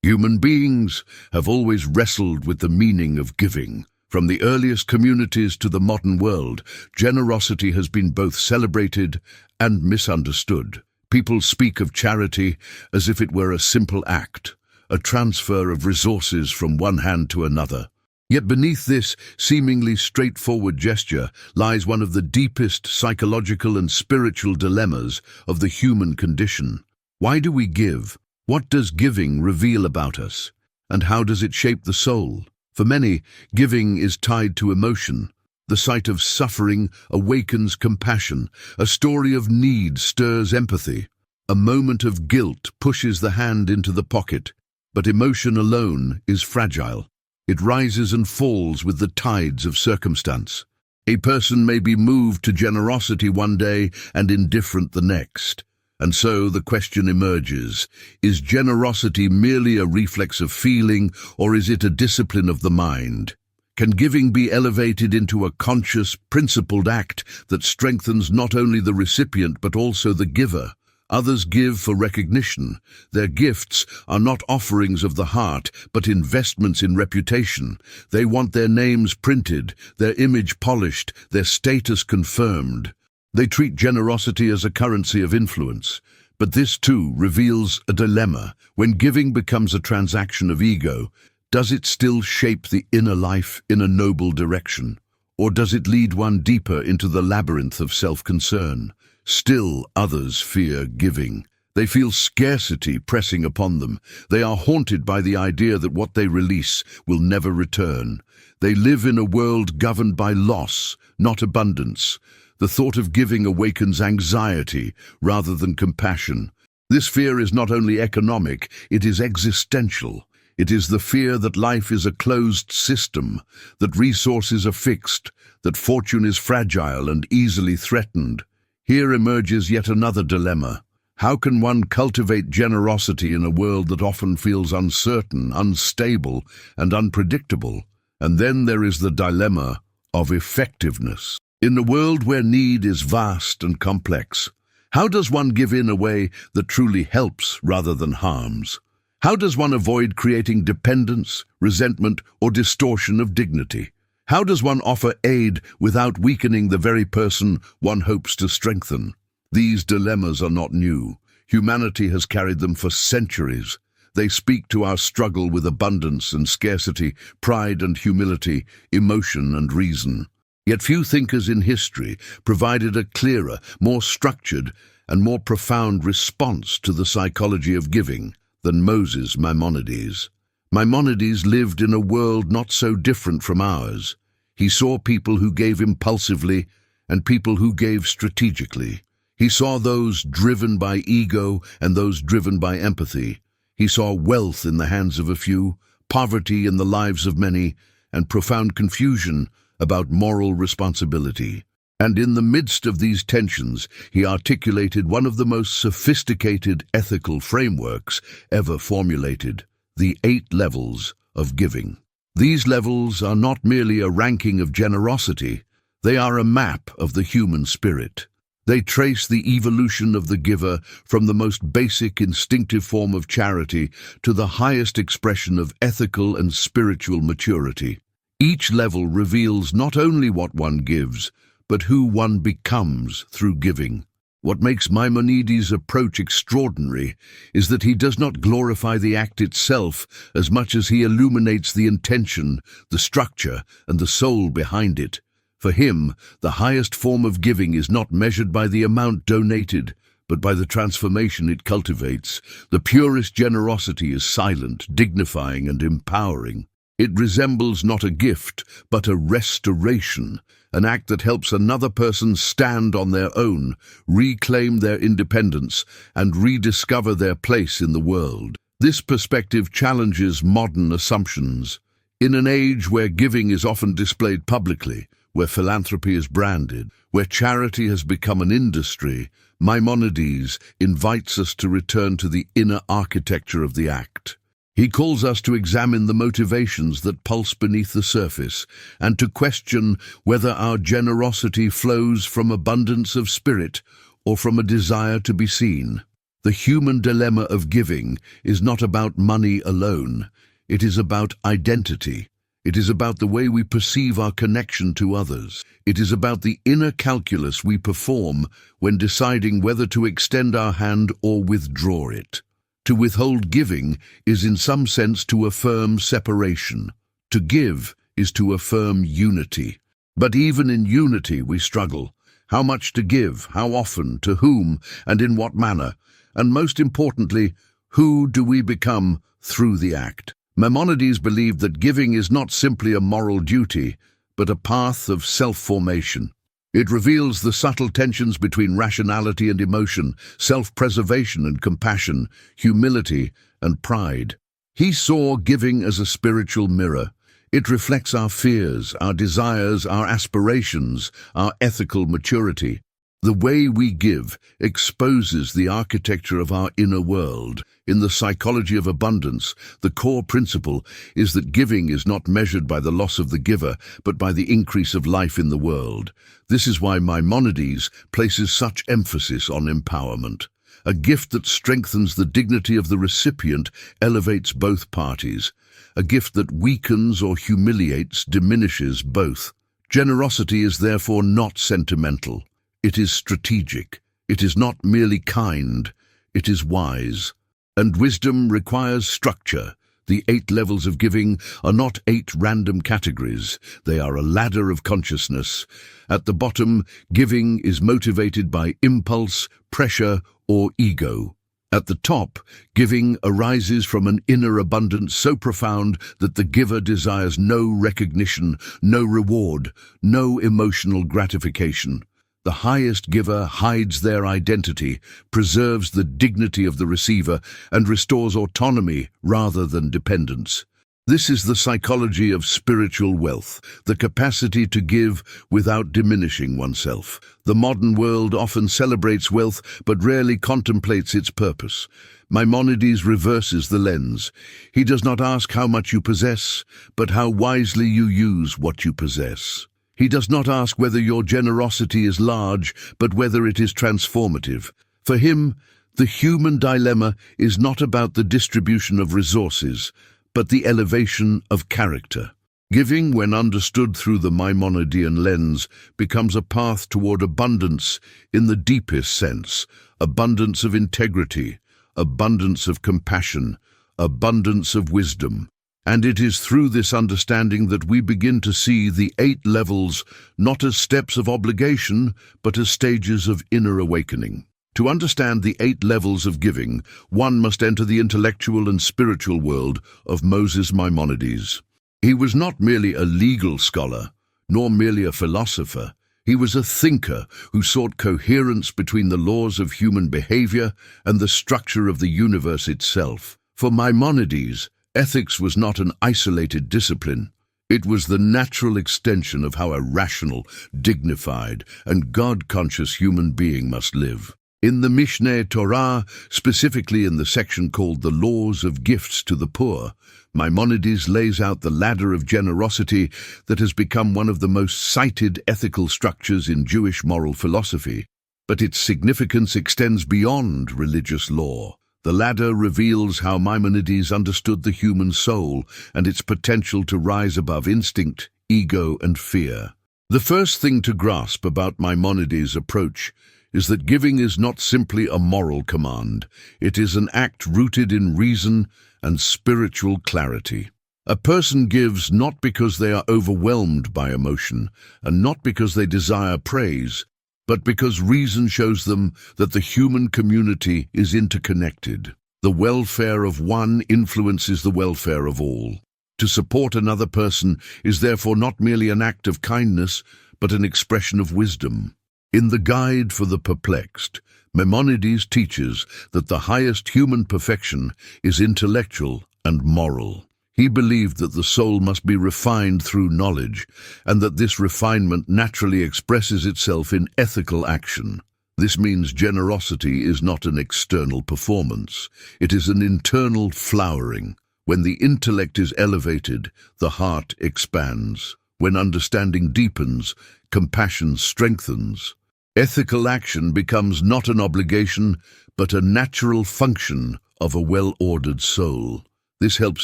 Human beings have always wrestled with the meaning of giving. From the earliest communities to the modern world, generosity has been both celebrated and misunderstood. People speak of charity as if it were a simple act, a transfer of resources from one hand to another. Yet beneath this seemingly straightforward gesture lies one of the deepest psychological and spiritual dilemmas of the human condition. Why do we give? What does giving reveal about us? And how does it shape the soul? For many, giving is tied to emotion. The sight of suffering awakens compassion. A story of need stirs empathy. A moment of guilt pushes the hand into the pocket. But emotion alone is fragile. It rises and falls with the tides of circumstance. A person may be moved to generosity one day and indifferent the next. And so the question emerges, is generosity merely a reflex of feeling, or is it a discipline of the mind? Can giving be elevated into a conscious, principled act that strengthens not only the recipient but also the giver? Others give for recognition. Their gifts are not offerings of the heart, but investments in reputation. They want their names printed, their image polished, their status confirmed. They treat generosity as a currency of influence. But this too reveals a dilemma. When giving becomes a transaction of ego, does it still shape the inner life in a noble direction? Or does it lead one deeper into the labyrinth of self-concern? Still others fear giving. They feel scarcity pressing upon them. They are haunted by the idea that what they release will never return. They live in a world governed by loss, not abundance. The thought of giving awakens anxiety rather than compassion. This fear is not only economic, it is existential. It is the fear that life is a closed system, that resources are fixed, that fortune is fragile and easily threatened. Here emerges yet another dilemma. How can one cultivate generosity in a world that often feels uncertain, unstable, and unpredictable? And then there is the dilemma of effectiveness. In a world where need is vast and complex, how does one give in a way that truly helps rather than harms? How does one avoid creating dependence, resentment, or distortion of dignity? How does one offer aid without weakening the very person one hopes to strengthen? These dilemmas are not new. Humanity has carried them for centuries. They speak to our struggle with abundance and scarcity, pride and humility, emotion and reason. Yet few thinkers in history provided a clearer, more structured, and more profound response to the psychology of giving than Moses Maimonides. Maimonides lived in a world not so different from ours. He saw people who gave impulsively and people who gave strategically. He saw those driven by ego and those driven by empathy. He saw wealth in the hands of a few, poverty in the lives of many, and profound confusion about moral responsibility. And in the midst of these tensions, he articulated one of the most sophisticated ethical frameworks ever formulated: the 8 levels of giving. These levels are not merely a ranking of generosity, they are a map of the human spirit. They trace the evolution of the giver from the most basic instinctive form of charity to the highest expression of ethical and spiritual maturity. Each level reveals not only what one gives, but who one becomes through giving. What makes Maimonides' approach extraordinary is that he does not glorify the act itself as much as he illuminates the intention, the structure, and the soul behind it. For him, the highest form of giving is not measured by the amount donated, but by the transformation it cultivates. The purest generosity is silent, dignifying, and empowering. It resembles not a gift, but a restoration, an act that helps another person stand on their own, reclaim their independence, and rediscover their place in the world. This perspective challenges modern assumptions. In an age where giving is often displayed publicly, where philanthropy is branded, where charity has become an industry, Maimonides invites us to return to the inner architecture of the act. He calls us to examine the motivations that pulse beneath the surface and to question whether our generosity flows from abundance of spirit or from a desire to be seen. The human dilemma of giving is not about money alone. It is about identity. It is about the way we perceive our connection to others. It is about the inner calculus we perform when deciding whether to extend our hand or withdraw it. To withhold giving is in some sense to affirm separation. To give is to affirm unity. But even in unity we struggle. How much to give, how often, to whom, and in what manner? And most importantly, who do we become through the act? Maimonides believed that giving is not simply a moral duty, but a path of self-formation. It reveals the subtle tensions between rationality and emotion, self-preservation and compassion, humility and pride. He saw giving as a spiritual mirror. It reflects our fears, our desires, our aspirations, our ethical maturity. The way we give exposes the architecture of our inner world. In the psychology of abundance, the core principle is that giving is not measured by the loss of the giver, but by the increase of life in the world. This is why Maimonides places such emphasis on empowerment. A gift that strengthens the dignity of the recipient elevates both parties. A gift that weakens or humiliates diminishes both. Generosity is therefore not sentimental. It is strategic. It is not merely kind. It is wise. And wisdom requires structure. The 8 levels of giving are not 8 random categories. They are a ladder of consciousness. At the bottom, giving is motivated by impulse, pressure, or ego. At the top, giving arises from an inner abundance so profound that the giver desires no recognition, no reward, no emotional gratification. The highest giver hides their identity, preserves the dignity of the receiver, and restores autonomy rather than dependence. This is the psychology of spiritual wealth, the capacity to give without diminishing oneself. The modern world often celebrates wealth but rarely contemplates its purpose. Maimonides reverses the lens. He does not ask how much you possess, but how wisely you use what you possess. He does not ask whether your generosity is large, but whether it is transformative. For him, the human dilemma is not about the distribution of resources, but the elevation of character. Giving, when understood through the Maimonidean lens, becomes a path toward abundance in the deepest sense, abundance of integrity, abundance of compassion, abundance of wisdom. And it is through this understanding that we begin to see the 8 levels not as steps of obligation, but as stages of inner awakening. To understand the 8 levels of giving, one must enter the intellectual and spiritual world of Moses Maimonides. He was not merely a legal scholar, nor merely a philosopher. He was a thinker who sought coherence between the laws of human behavior and the structure of the universe itself. For Maimonides, ethics was not an isolated discipline. It was the natural extension of how a rational, dignified, and God-conscious human being must live. In the Mishneh Torah, specifically in the section called the Laws of Gifts to the Poor, Maimonides lays out the ladder of generosity that has become one of the most cited ethical structures in Jewish moral philosophy. But its significance extends beyond religious law. The ladder reveals how Maimonides understood the human soul and its potential to rise above instinct, ego, and fear. The first thing to grasp about Maimonides' approach is that giving is not simply a moral command. It is an act rooted in reason and spiritual clarity. A person gives not because they are overwhelmed by emotion and not because they desire praise, but because reason shows them that the human community is interconnected. The welfare of one influences the welfare of all. To support another person is therefore not merely an act of kindness, but an expression of wisdom. In the Guide for the Perplexed, Maimonides teaches that the highest human perfection is intellectual and moral. He believed that the soul must be refined through knowledge, and that this refinement naturally expresses itself in ethical action. This means generosity is not an external performance. It is an internal flowering. When the intellect is elevated, the heart expands. When understanding deepens, compassion strengthens. Ethical action becomes not an obligation, but a natural function of a well-ordered soul. This helps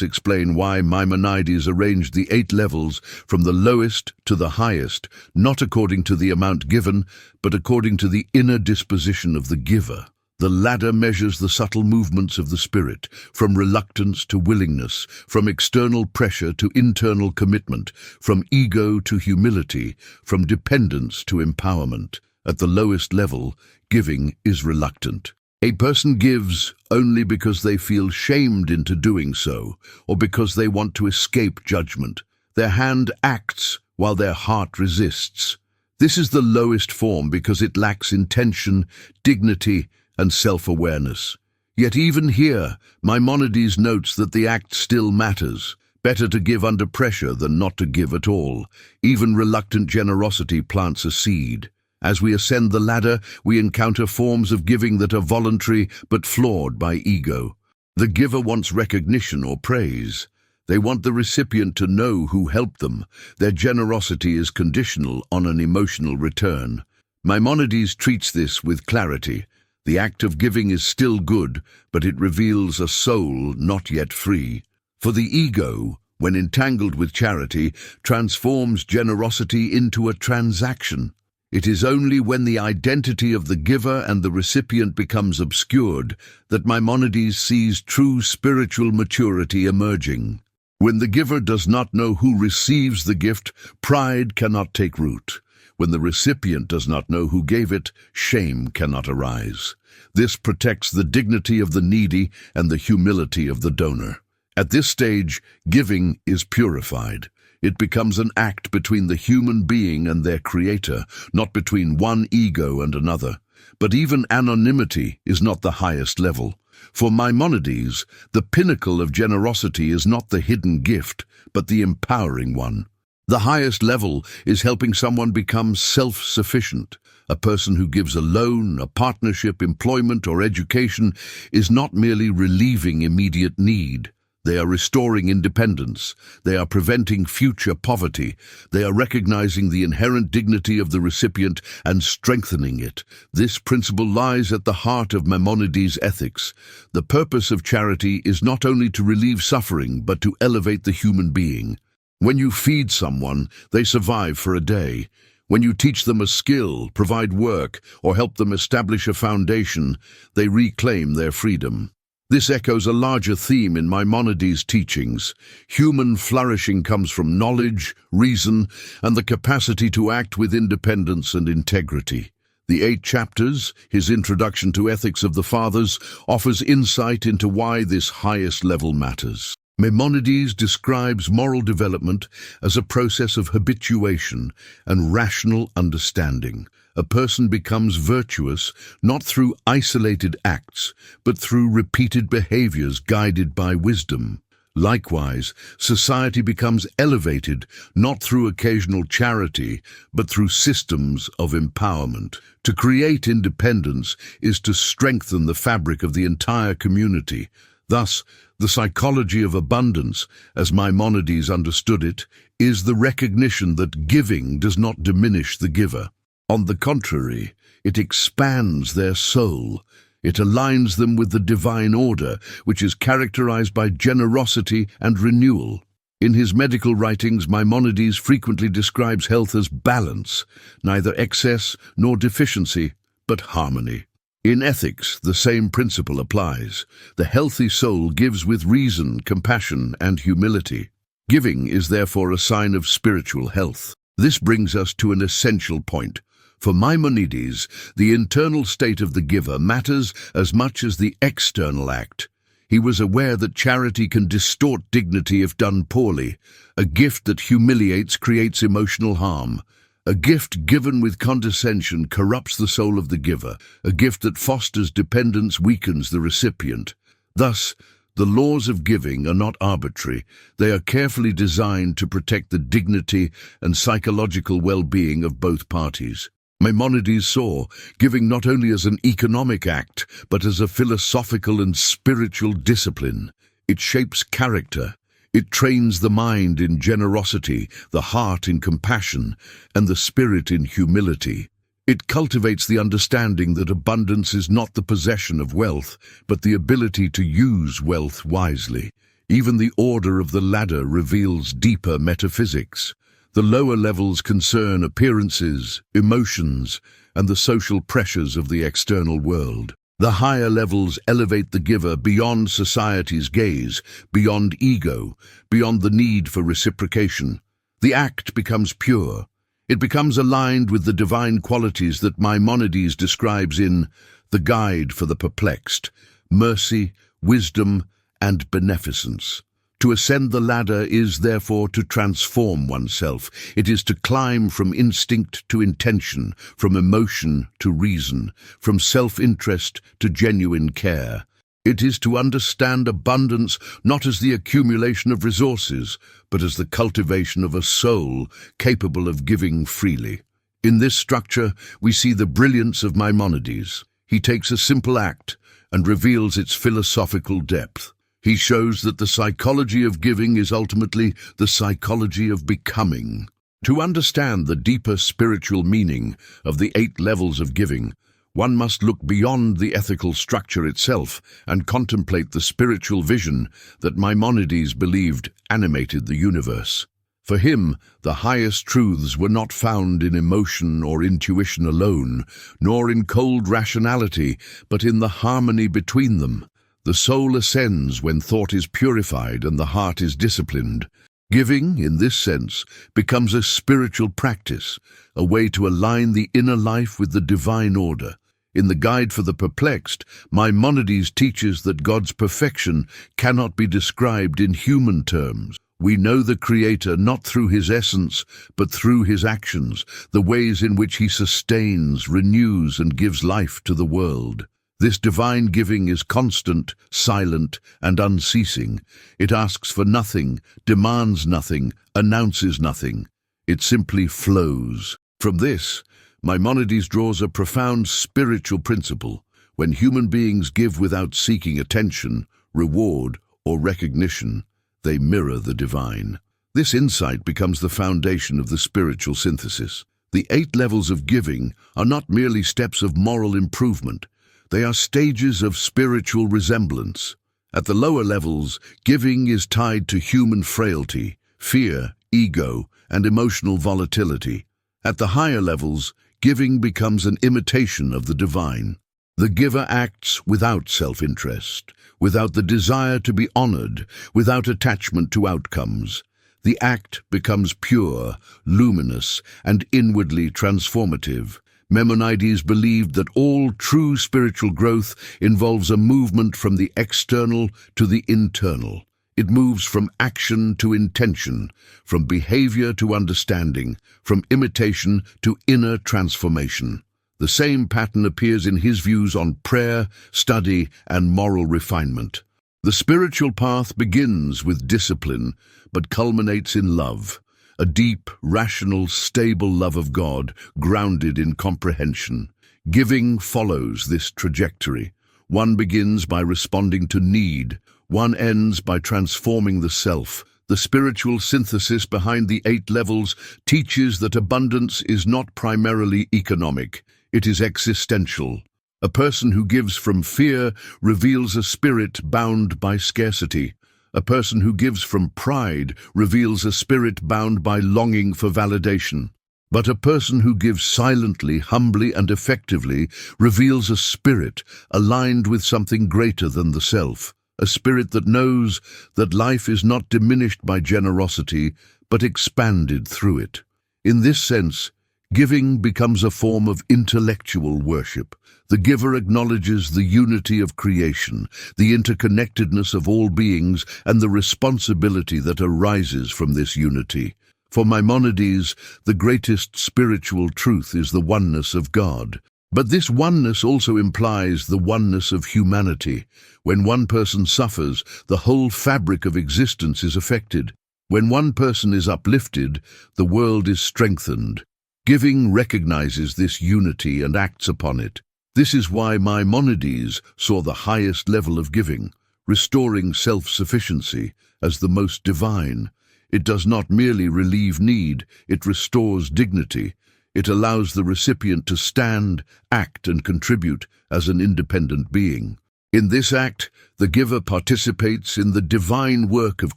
explain why Maimonides arranged the 8 levels from the lowest to the highest, not according to the amount given, but according to the inner disposition of the giver. The ladder measures the subtle movements of the spirit, from reluctance to willingness, from external pressure to internal commitment, from ego to humility, from dependence to empowerment. At the lowest level, giving is reluctant. A person gives only because they feel shamed into doing so, or because they want to escape judgment. Their hand acts while their heart resists. This is the lowest form because it lacks intention, dignity, and self-awareness. Yet even here, Maimonides notes that the act still matters. Better to give under pressure than not to give at all. Even reluctant generosity plants a seed. As we ascend the ladder, we encounter forms of giving that are voluntary but flawed by ego. The giver wants recognition or praise. They want the recipient to know who helped them. Their generosity is conditional on an emotional return. Maimonides treats this with clarity. The act of giving is still good, but it reveals a soul not yet free. For the ego, when entangled with charity, transforms generosity into a transaction. It is only when the identity of the giver and the recipient becomes obscured that Maimonides sees true spiritual maturity emerging. When the giver does not know who receives the gift, pride cannot take root. When the recipient does not know who gave it, shame cannot arise. This protects the dignity of the needy and the humility of the donor. At this stage, giving is purified. It becomes an act between the human being and their creator, not between one ego and another. But even anonymity is not the highest level. For Maimonides, the pinnacle of generosity is not the hidden gift, but the empowering one. The highest level is helping someone become self-sufficient. A person who gives a loan, a partnership, employment, or education is not merely relieving immediate need. They are restoring independence. They are preventing future poverty. They are recognizing the inherent dignity of the recipient and strengthening it. This principle lies at the heart of Maimonides' ethics. The purpose of charity is not only to relieve suffering, but to elevate the human being. When you feed someone, they survive for a day. When you teach them a skill, provide work, or help them establish a foundation, they reclaim their freedom. This echoes a larger theme in Maimonides' teachings. Human flourishing comes from knowledge, reason, and the capacity to act with independence and integrity. The 8 chapters, his introduction to Ethics of the Fathers, offers insight into why this highest level matters. Maimonides describes moral development as a process of habituation and rational understanding. A person becomes virtuous not through isolated acts, but through repeated behaviors guided by wisdom. Likewise, society becomes elevated not through occasional charity, but through systems of empowerment. To create independence is to strengthen the fabric of the entire community. Thus, the psychology of abundance, as Maimonides understood it, is the recognition that giving does not diminish the giver. On the contrary, it expands their soul. It aligns them with the divine order, which is characterized by generosity and renewal. In his medical writings, Maimonides frequently describes health as balance, neither excess nor deficiency, but harmony. In ethics, the same principle applies. The healthy soul gives with reason, compassion, and humility. Giving is therefore a sign of spiritual health. This brings us to an essential point. For Maimonides, the internal state of the giver matters as much as the external act. He was aware that charity can distort dignity if done poorly. A gift that humiliates creates emotional harm. A gift given with condescension corrupts the soul of the giver. A gift that fosters dependence weakens the recipient. Thus, the laws of giving are not arbitrary. They are carefully designed to protect the dignity and psychological well-being of both parties. Maimonides saw giving not only as an economic act, but as a philosophical and spiritual discipline. It shapes character. It trains the mind in generosity, the heart in compassion, and the spirit in humility. It cultivates the understanding that abundance is not the possession of wealth, but the ability to use wealth wisely. Even the order of the ladder reveals deeper metaphysics. The lower levels concern appearances, emotions, and the social pressures of the external world. The higher levels elevate the giver beyond society's gaze, beyond ego, beyond the need for reciprocation. The act becomes pure. It becomes aligned with the divine qualities that Maimonides describes in The Guide for the Perplexed: mercy, wisdom, and beneficence. To ascend the ladder is therefore to transform oneself. It is to climb from instinct to intention, from emotion to reason, from self-interest to genuine care. It is to understand abundance not as the accumulation of resources, but as the cultivation of a soul capable of giving freely. In this structure, we see the brilliance of Maimonides. He takes a simple act and reveals its philosophical depth. He shows that the psychology of giving is ultimately the psychology of becoming. To understand the deeper spiritual meaning of the 8 levels of giving, one must look beyond the ethical structure itself and contemplate the spiritual vision that Maimonides believed animated the universe. For him, the highest truths were not found in emotion or intuition alone, nor in cold rationality, but in the harmony between them. The soul ascends when thought is purified and the heart is disciplined. Giving, in this sense, becomes a spiritual practice, a way to align the inner life with the divine order. In The Guide for the Perplexed, Maimonides teaches that God's perfection cannot be described in human terms. We know the Creator not through his essence, but through his actions, the ways in which he sustains, renews, and gives life to the world. This divine giving is constant, silent, and unceasing. It asks for nothing, demands nothing, announces nothing. It simply flows. From this, Maimonides draws a profound spiritual principle. When human beings give without seeking attention, reward, or recognition, they mirror the divine. This insight becomes the foundation of the spiritual synthesis. The 8 levels of giving are not merely steps of moral improvement. They are stages of spiritual resemblance. At the lower levels, giving is tied to human frailty, fear, ego, and emotional volatility. At the higher levels, giving becomes an imitation of the divine. The giver acts without self-interest, without the desire to be honored, without attachment to outcomes. The act becomes pure, luminous, and inwardly transformative. Maimonides believed that all true spiritual growth involves a movement from the external to the internal. It moves from action to intention, from behavior to understanding, from imitation to inner transformation. The same pattern appears in his views on prayer, study, and moral refinement. The spiritual path begins with discipline, but culminates in love. A deep, rational, stable love of God, grounded in comprehension. Giving follows this trajectory. One begins by responding to need. One ends by transforming the self. The spiritual synthesis behind the 8 levels teaches that abundance is not primarily economic. It is existential. A person who gives from fear reveals a spirit bound by scarcity. A person who gives from pride reveals a spirit bound by longing for validation. But a person who gives silently, humbly, and effectively reveals a spirit aligned with something greater than the self, a spirit that knows that life is not diminished by generosity, but expanded through it. In this sense, giving becomes a form of intellectual worship. The giver acknowledges the unity of creation, the interconnectedness of all beings, and the responsibility that arises from this unity. For Maimonides, the greatest spiritual truth is the oneness of God. But this oneness also implies the oneness of humanity. When one person suffers, the whole fabric of existence is affected. When one person is uplifted, the world is strengthened. Giving recognizes this unity and acts upon it. This is why Maimonides saw the highest level of giving, restoring self-sufficiency, as the most divine. It does not merely relieve need, it restores dignity. It allows the recipient to stand, act, and contribute as an independent being. In this act, the giver participates in the divine work of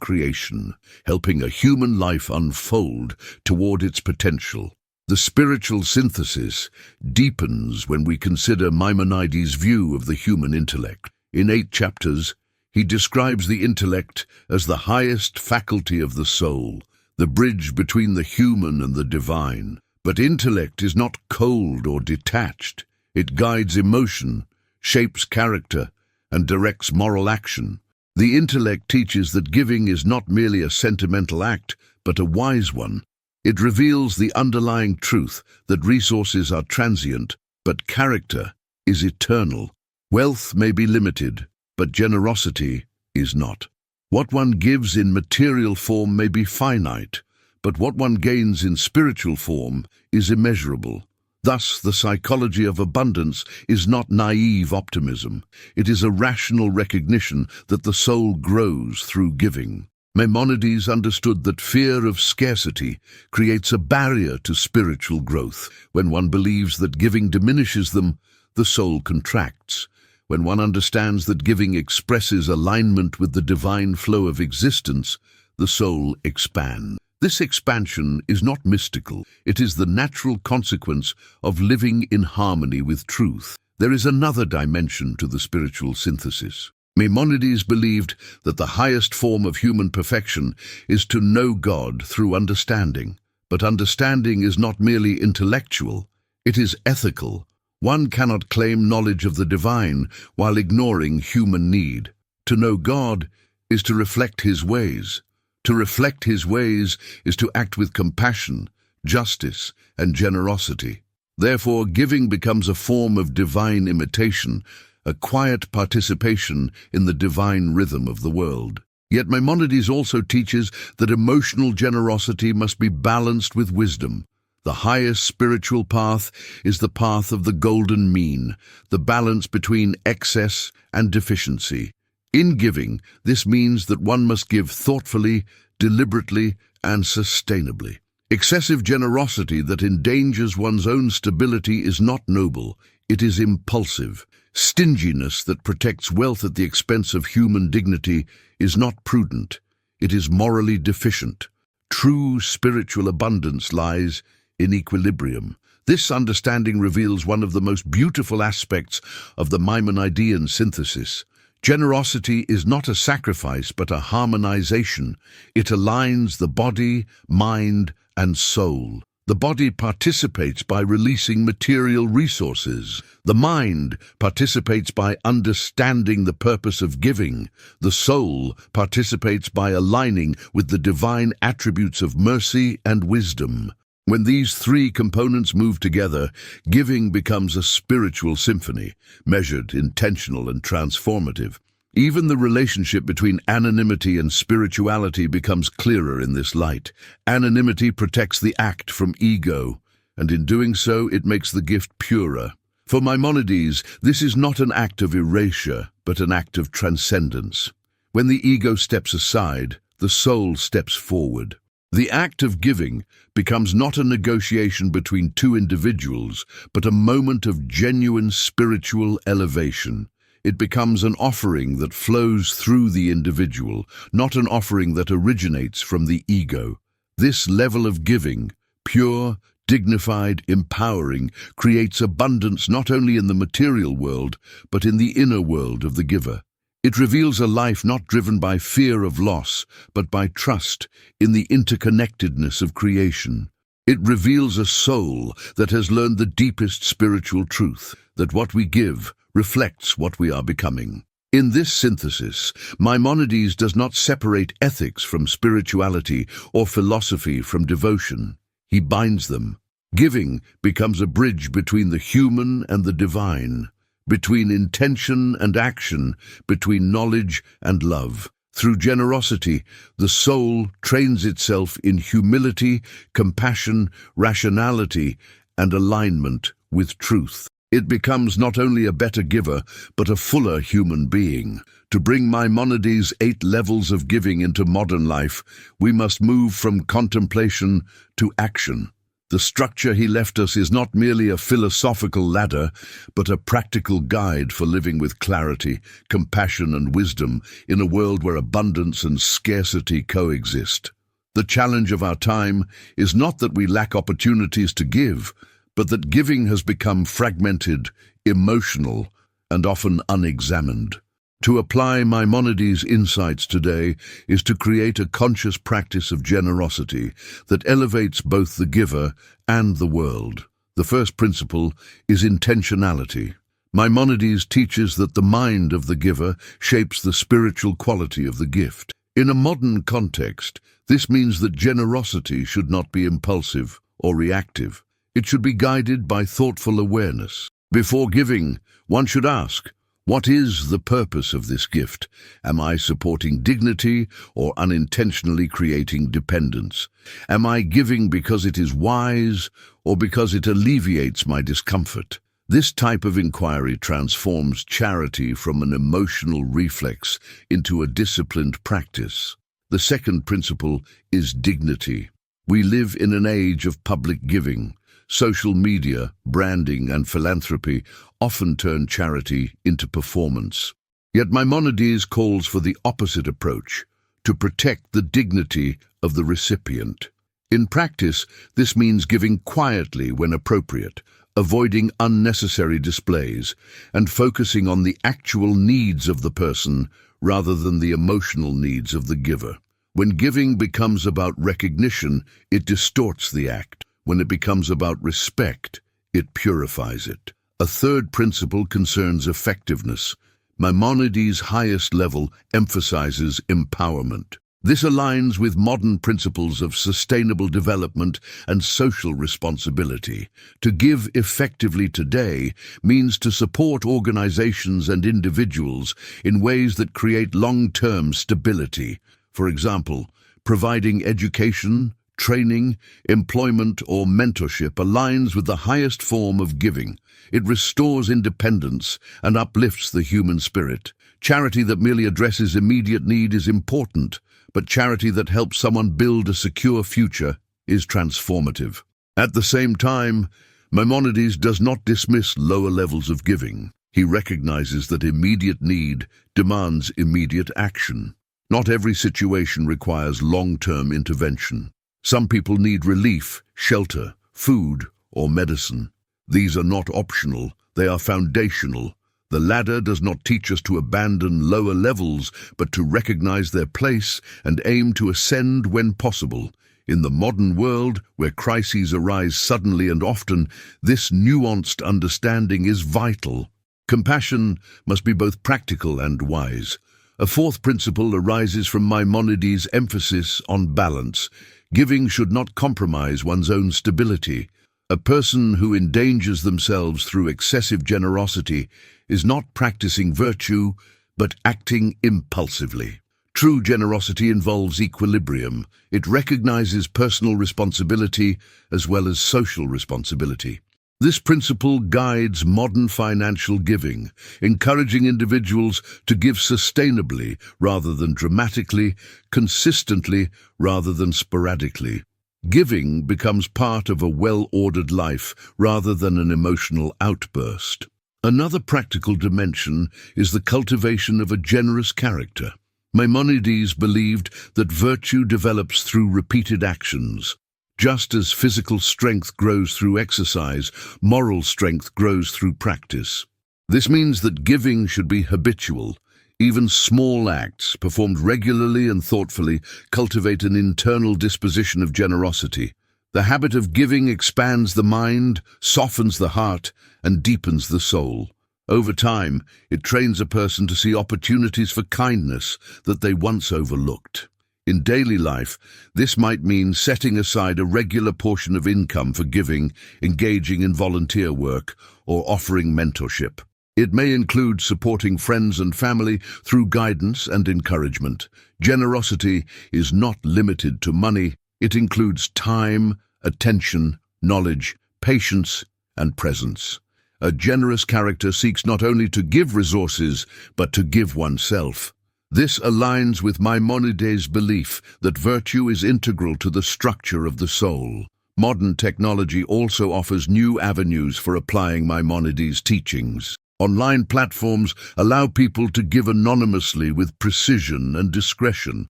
creation, helping a human life unfold toward its potential. The spiritual synthesis deepens when we consider Maimonides' view of the human intellect. In 8 chapters, he describes the intellect as the highest faculty of the soul, the bridge between the human and the divine. But intellect is not cold or detached. It guides emotion, shapes character, and directs moral action. The intellect teaches that giving is not merely a sentimental act, but a wise one. It reveals the underlying truth that resources are transient, but character is eternal. Wealth may be limited, but generosity is not. What one gives in material form may be finite, but what one gains in spiritual form is immeasurable. Thus, the psychology of abundance is not naive optimism. It is a rational recognition that the soul grows through giving. Maimonides understood that fear of scarcity creates a barrier to spiritual growth. When one believes that giving diminishes them, the soul contracts. When one understands that giving expresses alignment with the divine flow of existence, the soul expands. This expansion is not mystical. It is the natural consequence of living in harmony with truth. There is another dimension to the spiritual synthesis. Maimonides believed that the highest form of human perfection is to know God through understanding. But understanding is not merely intellectual, it is ethical. One cannot claim knowledge of the divine while ignoring human need. To know God is to reflect His ways. To reflect His ways is to act with compassion, justice, and generosity. Therefore, giving becomes a form of divine imitation, a quiet participation in the divine rhythm of the world. Yet Maimonides also teaches that emotional generosity must be balanced with wisdom. The highest spiritual path is the path of the golden mean, the balance between excess and deficiency. In giving, this means that one must give thoughtfully, deliberately, and sustainably. Excessive generosity that endangers one's own stability is not noble, it is impulsive. Stinginess that protects wealth at the expense of human dignity is not prudent, it is morally deficient. True spiritual abundance lies in equilibrium. This understanding reveals one of the most beautiful aspects of the Maimonidean synthesis. Generosity is not a sacrifice but a harmonization. It aligns the body, mind, and soul. The body participates by releasing material resources. The mind participates by understanding the purpose of giving. The soul participates by aligning with the divine attributes of mercy and wisdom. When these three components move together, giving becomes a spiritual symphony, measured, intentional, and transformative. Even the relationship between anonymity and spirituality becomes clearer in this light. Anonymity protects the act from ego, and in doing so, it makes the gift purer. For Maimonides, this is not an act of erasure, but an act of transcendence. When the ego steps aside, the soul steps forward. The act of giving becomes not a negotiation between two individuals, but a moment of genuine spiritual elevation. It becomes an offering that flows through the individual, not an offering that originates from the ego. This level of giving, pure, dignified, empowering, creates abundance not only in the material world, but in the inner world of the giver. It reveals a life not driven by fear of loss, but by trust in the interconnectedness of creation. It reveals a soul that has learned the deepest spiritual truth, that what we give reflects what we are becoming. In this synthesis, Maimonides does not separate ethics from spirituality or philosophy from devotion. He binds them. Giving becomes a bridge between the human and the divine, between intention and action, between knowledge and love. Through generosity, the soul trains itself in humility, compassion, rationality, and alignment with truth. It becomes not only a better giver, but a fuller human being. To bring Maimonides' 8 levels of giving into modern life, we must move from contemplation to action. The structure he left us is not merely a philosophical ladder, but a practical guide for living with clarity, compassion, and wisdom in a world where abundance and scarcity coexist. The challenge of our time is not that we lack opportunities to give, but that giving has become fragmented, emotional, and often unexamined. To apply Maimonides' insights today is to create a conscious practice of generosity that elevates both the giver and the world. The first principle is intentionality. Maimonides teaches that the mind of the giver shapes the spiritual quality of the gift. In a modern context, this means that generosity should not be impulsive or reactive. It should be guided by thoughtful awareness. Before giving, one should ask, what is the purpose of this gift? Am I supporting dignity or unintentionally creating dependence? Am I giving because it is wise or because it alleviates my discomfort? This type of inquiry transforms charity from an emotional reflex into a disciplined practice. The second principle is dignity. We live in an age of public giving. Social media, branding, and philanthropy often turn charity into performance. Yet Maimonides calls for the opposite approach, to protect the dignity of the recipient. In practice, this means giving quietly when appropriate, avoiding unnecessary displays, and focusing on the actual needs of the person rather than the emotional needs of the giver. When giving becomes about recognition, it distorts the act. When it becomes about respect, it purifies it. A third principle concerns effectiveness. Maimonides' highest level emphasizes empowerment. This aligns with modern principles of sustainable development and social responsibility. To give effectively today means to support organizations and individuals in ways that create long-term stability. For example, providing education, training, employment, or mentorship aligns with the highest form of giving. It restores independence and uplifts the human spirit. Charity that merely addresses immediate need is important, but charity that helps someone build a secure future is transformative. At the same time, Maimonides does not dismiss lower levels of giving. He recognizes that immediate need demands immediate action. Not every situation requires long-term intervention. Some people need relief, shelter, food, or medicine. These are not optional, they are foundational. The ladder does not teach us to abandon lower levels, but to recognize their place and aim to ascend when possible. In the modern world, where crises arise suddenly and often, this nuanced understanding is vital. Compassion must be both practical and wise. A fourth principle arises from Maimonides' emphasis on balance. Giving should not compromise one's own stability. A person who endangers themselves through excessive generosity is not practicing virtue, but acting impulsively. True generosity involves equilibrium. It recognizes personal responsibility as well as social responsibility. This principle guides modern financial giving, encouraging individuals to give sustainably rather than dramatically, consistently rather than sporadically. Giving becomes part of a well-ordered life rather than an emotional outburst. Another practical dimension is the cultivation of a generous character. Maimonides believed that virtue develops through repeated actions. Just as physical strength grows through exercise, moral strength grows through practice. This means that giving should be habitual. Even small acts, performed regularly and thoughtfully, cultivate an internal disposition of generosity. The habit of giving expands the mind, softens the heart, and deepens the soul. Over time, it trains a person to see opportunities for kindness that they once overlooked. In daily life, this might mean setting aside a regular portion of income for giving, engaging in volunteer work, or offering mentorship. It may include supporting friends and family through guidance and encouragement. Generosity is not limited to money. It includes time, attention, knowledge, patience, and presence. A generous character seeks not only to give resources, but to give oneself. This aligns with Maimonides' belief that virtue is integral to the structure of the soul. Modern technology also offers new avenues for applying Maimonides' teachings. Online platforms allow people to give anonymously with precision and discretion.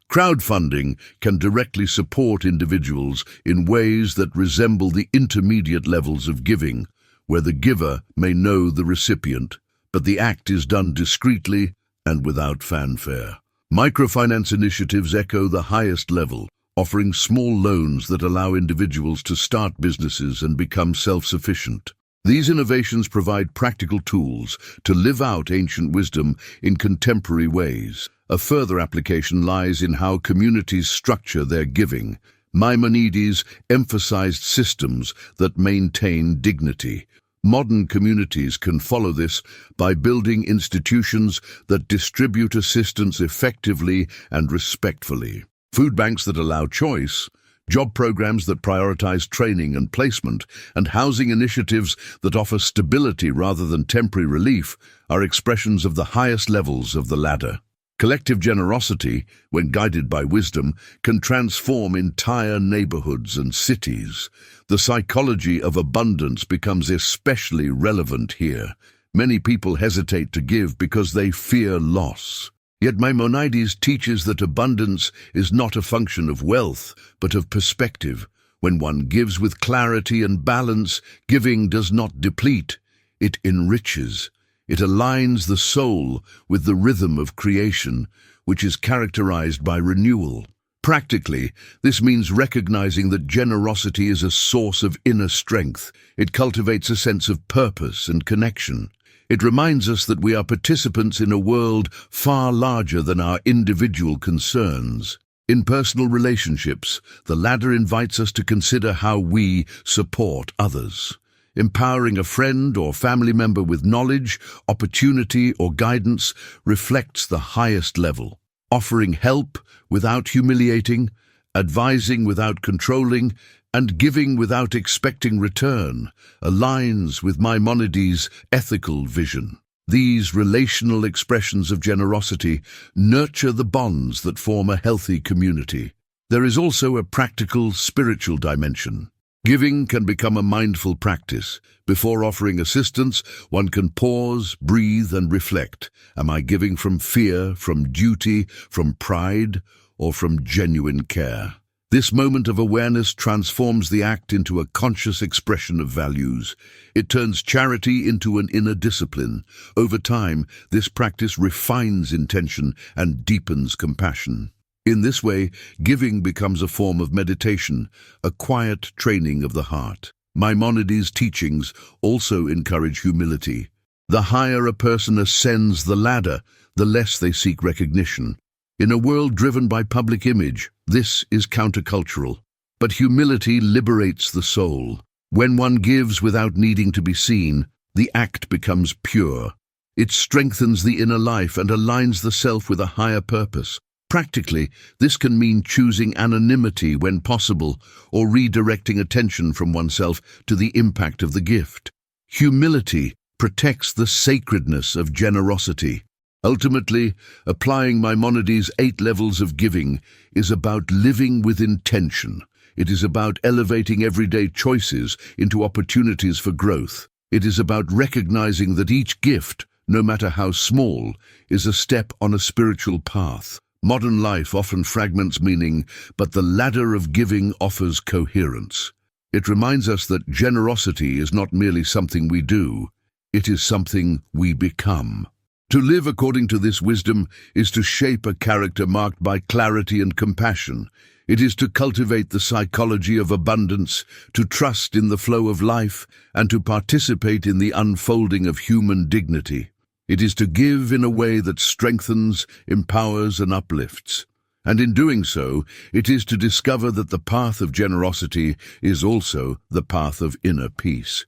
Crowdfunding can directly support individuals in ways that resemble the intermediate levels of giving, where the giver may know the recipient, but the act is done discreetly and without fanfare. Microfinance initiatives echo the highest level, offering small loans that allow individuals to start businesses and become self-sufficient. These innovations provide practical tools to live out ancient wisdom in contemporary ways. A further application lies in how communities structure their giving. Maimonides emphasized systems that maintain dignity. Modern communities can follow this by building institutions that distribute assistance effectively and respectfully. Food banks that allow choice, job programs that prioritize training and placement, and housing initiatives that offer stability rather than temporary relief are expressions of the highest levels of the ladder. Collective generosity, when guided by wisdom, can transform entire neighborhoods and cities. The psychology of abundance becomes especially relevant here. Many people hesitate to give because they fear loss. Yet Maimonides teaches that abundance is not a function of wealth, but of perspective. When one gives with clarity and balance, giving does not deplete, it enriches. It aligns the soul with the rhythm of creation, which is characterized by renewal. Practically, this means recognizing that generosity is a source of inner strength. It cultivates a sense of purpose and connection. It reminds us that we are participants in a world far larger than our individual concerns. In personal relationships, the ladder invites us to consider how we support others. Empowering a friend or family member with knowledge, opportunity, or guidance reflects the highest level. Offering help without humiliating, advising without controlling, and giving without expecting return aligns with Maimonides' ethical vision. These relational expressions of generosity nurture the bonds that form a healthy community. There is also a practical, spiritual dimension. Giving can become a mindful practice. Before offering assistance, one can pause, breathe, and reflect. Am I giving from fear, from duty, from pride, or from genuine care? This moment of awareness transforms the act into a conscious expression of values. It turns charity into an inner discipline. Over time, this practice refines intention and deepens compassion. In this way, giving becomes a form of meditation, a quiet training of the heart. Maimonides' teachings also encourage humility. The higher a person ascends the ladder, the less they seek recognition. In a world driven by public image, this is countercultural. But humility liberates the soul. When one gives without needing to be seen, the act becomes pure. It strengthens the inner life and aligns the self with a higher purpose. Practically, this can mean choosing anonymity when possible, or redirecting attention from oneself to the impact of the gift. Humility protects the sacredness of generosity. Ultimately, applying Maimonides' 8 levels of giving is about living with intention. It is about elevating everyday choices into opportunities for growth. It is about recognizing that each gift, no matter how small, is a step on a spiritual path. Modern life often fragments meaning, but the ladder of giving offers coherence. It reminds us that generosity is not merely something we do, it is something we become. To live according to this wisdom is to shape a character marked by clarity and compassion. It is to cultivate the psychology of abundance, to trust in the flow of life, and to participate in the unfolding of human dignity. It is to give in a way that strengthens, empowers, and uplifts. And in doing so, it is to discover that the path of generosity is also the path of inner peace.